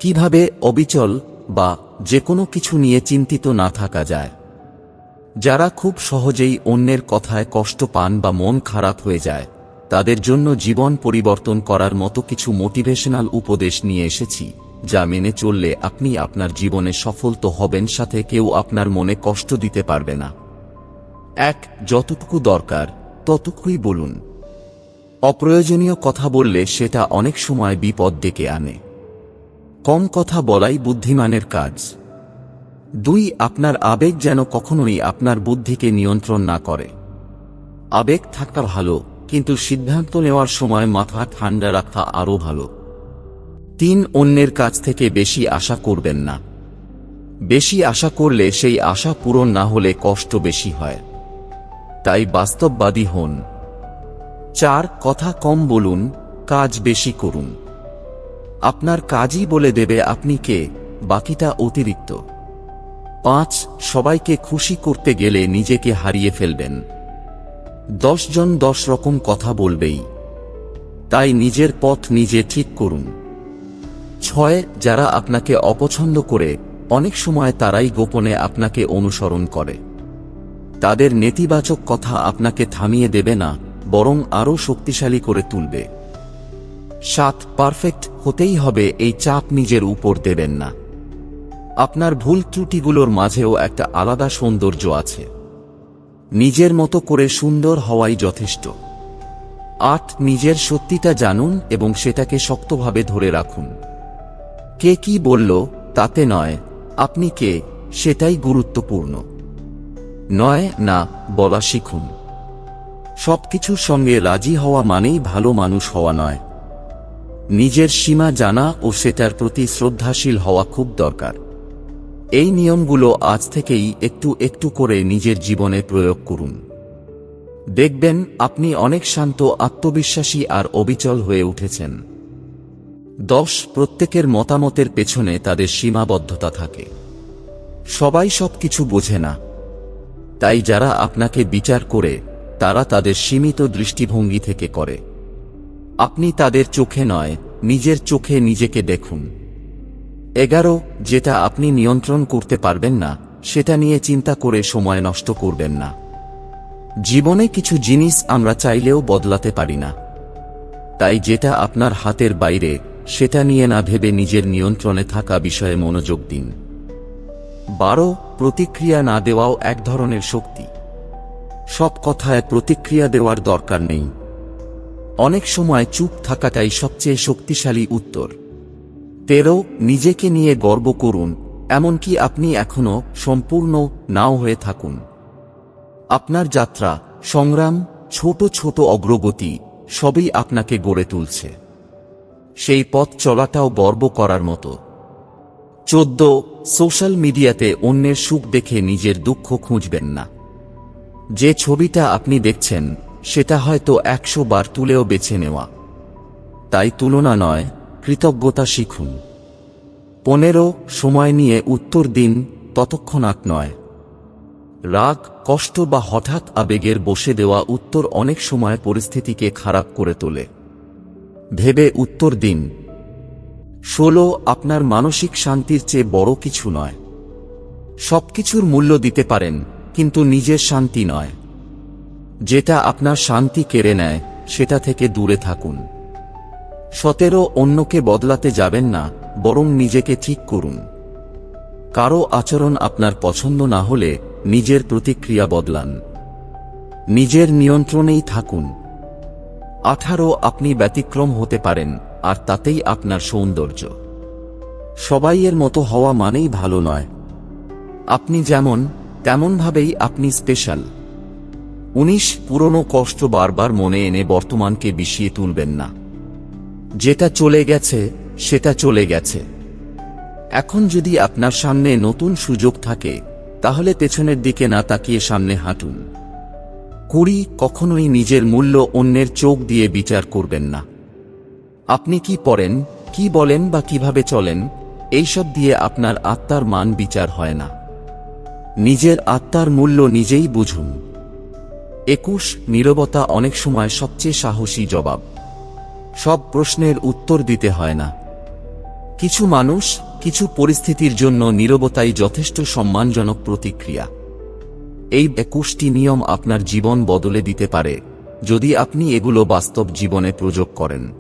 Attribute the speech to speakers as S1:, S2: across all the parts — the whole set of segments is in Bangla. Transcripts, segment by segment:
S1: কিভাবে অবিচল বা যে কোনো কিছু নিয়ে চিন্তিত না থাকা যায়। যারা খুব সহজেই অন্যের কথায় কষ্ট পান বা মন খারাপ হয়ে যায়, তাদের জন্য জীবন পরিবর্তন করার মতো কিছু মোটিভেশনাল উপদেশ নিয়ে এসেছি, যা মেনে চললে আপনি আপনার জীবনে সফল তো হবেন, সাথে কেউ আপনার মনে কষ্ট দিতে পারবে না। 1. যতটুকু দরকার ততটুকুই বলুন। অপ্রয়োজনীয় কথা বললে সেটা অনেক সময় বিপদ ডেকে আনে। কম কথা বলাই বুদ্ধিমানের কাজ। 2. আপনার আবেগ যেন কখনোই আপনার বুদ্ধিকে নিয়ন্ত্রণ না করে। আবেগ থাকা ভালো, কিন্তু সিদ্ধান্ত নেওয়ার সময় মাথা ঠান্ডা রাখা আরও ভালো। 3. অন্যের কাছ থেকে বেশি আশা করবেন না। বেশি আশা করলে সেই আশা পূরণ না হলে কষ্ট বেশি হয়, তাই বাস্তববাদী হন। 4. কথা কম বলুন, কাজ বেশি করুন। আপনার কাজই বলে দেবে আপনি কে, বাকিটা অতিরিক্ত। 5. সবাইকে খুশি করতে গেলে নিজেকে হারিয়ে ফেলবেন। 10 জন 10 রকম কথা বলবেই, তাই নিজের পথ নিজে ঠিক করুন। 6. যারা আপনাকে অপছন্দ করে, অনেক সময় তারাই গোপনে আপনাকে অনুসরণ করে। তাদের নেতিবাচক কথা আপনাকে থামিয়ে দেবে না, বরং আরও শক্তিশালী করে তুলবে। 7. পারফেক্ট হতেই হবে এই চাপ নিজের উপর দেবেন না। আপনার ভুল ত্রুটিগুলোর মাঝেও একটা আলাদা সৌন্দর্য আছে। নিজের মতো করে সুন্দর হওয়াই যথেষ্ট। 8. নিজের সত্যিটা জানুন এবং সেটাকে শক্তভাবে ধরে রাখুন। কে কি বলল তাতে নয়, আপনি কে সেটাই গুরুত্বপূর্ণ। 9. না বলা শিখুন। সবকিছুর সঙ্গে রাজি হওয়া মানেই ভালো মানুষ হওয়া নয়। নিজের সীমা জানা ও সেটার প্রতি শ্রদ্ধাশীল হওয়া খুব দরকার। এই নিয়মগুলো আজ থেকেই একটু একটু করে নিজের জীবনে প্রয়োগ করুন। দেখবেন আপনি অনেক শান্ত, আত্মবিশ্বাসী আর অবিচল হয়ে উঠেছেন। 10. প্রত্যেকের মতামতের পেছনে তাদের সীমাবদ্ধতা থাকে। সবাই সবকিছু বোঝে না, তাই যারা আপনাকে বিচার করে তারা তাদের সীমিত দৃষ্টিভঙ্গি থেকে করে। আপনি তাদের চোখে নয়, নিজের চোখে নিজেকে দেখুন। 11. যেটা আপনি নিয়ন্ত্রণ করতে পারবেন না, সেটা নিয়ে চিন্তা করে সময় নষ্ট করবেন না। জীবনে কিছু জিনিস আমরা চাইলেও বদলাতে পারি না, তাই যেটা আপনার হাতের বাইরে সেটা নিয়ে না ভেবে নিজের নিয়ন্ত্রণে থাকা বিষয়ে মনোযোগ দিন। 12. প্রতিক্রিয়া না দেওয়াও এক ধরনের শক্তি। সব কথায় প্রতিক্রিয়া দেওয়ার দরকার নেই। অনেক সময় চুপ থাকাটাই সবচেয়ে শক্তিশালী উত্তর। 13. নিজেকে নিয়ে গর্ব করুন, এমনকি আপনি এখনো সম্পূর্ণ নাও হয়ে থাকুন। আপনার যাত্রা, সংগ্রাম, ছোট ছোট অগ্রগতি সবই আপনাকে গড়ে তুলছে। সেই পথ চলাটাও গর্ব করার মতো। 14. সোশ্যাল মিডিয়াতে অন্যের সুখ দেখে নিজের দুঃখ খুঁজবেন না। যে ছবিটা আপনি দেখছেন সেটা হয়তো 100 বার তুলেও বেছে নেওয়া, তাই তুলনা নয়, কৃতজ্ঞতা শিখুন। 15. সময় নিয়ে উত্তর দিন, ততক্ষণাৎ নয়। রাগ, কষ্ট বা হঠাৎ আবেগের বশে দেওয়া উত্তর অনেক সময় পরিস্থিতিকে খারাপ করে তোলে। ভেবে উত্তর দিন। 16. আপনার মানসিক শান্তির চেয়ে বড় কিছু নয়। সবকিছুর মূল্য দিতে পারেন, কিন্তু নিজের শান্তি নয়। যেটা আপনার শান্তি কেড়ে নেয় সেটা থেকে দূরে থাকুন। 17. অন্যকে বদলাতে যাবেন না, বরং নিজেকে ঠিক করুন। কারো আচরণ আপনার পছন্দ না হলে নিজের প্রতিক্রিয়া বদলান। নিজের নিয়ন্ত্রণেই থাকুন। 18. আপনি ব্যতিক্রম হতে পারেন, আর তাতেই আপনার সৌন্দর্য। সবাইয়ের মতো হওয়া মানেই ভালো নয়। আপনি যেমন, তেমনভাবেই আপনি স্পেশাল। 19. পুরনো কষ্ট বারবার মনে এনে বর্তমানকে বিষিয়ে তুলবেন না। যেটা চলে গেছে সেটা চলে গেছে। এখন যদি আপনার সামনে নতুন সুযোগ থাকে, তাহলে পেছনের দিকে না তাকিয়ে সামনে হাঁটুন। 20. কখনোই নিজের মূল্য অন্যের চোখ দিয়ে বিচার করবেন না। আপনি কি পড়েন, কি বলেন বা কিভাবে চলেন, এইসব দিয়ে আপনার আত্মার মান বিচার হয় না। নিজের আত্মার মূল্য নিজেই বুঝুন। 21. নীরবতা অনেক সময় সবচেয়ে সাহসী জবাব। সব প্রশ্নের উত্তর দিতে হয় না, কিছু মানুষ, কিছু পরিস্থিতির জন্য নীরবতাই যথেষ্ট সম্মানজনক প্রতিক্রিয়া। এই 21টি নিয়ম আপনার জীবন বদলে দিতে পারে যদি আপনি এগুলো বাস্তব জীবনে প্রয়োগ করেন।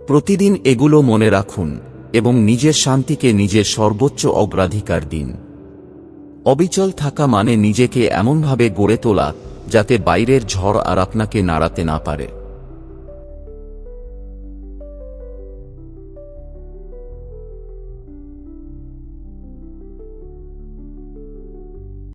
S1: প্রতিদিন এগুলো মনে রাখুন এবং নিজের শান্তিকে নিজের সর্বোচ্চ অগ্রাধিকার দিন। অবিচল থাকা মানে নিজেকে এমনভাবে গড়ে তোলা যাতে বাইরের ঝড় আর আপনাকে নাড়াতে না পারে।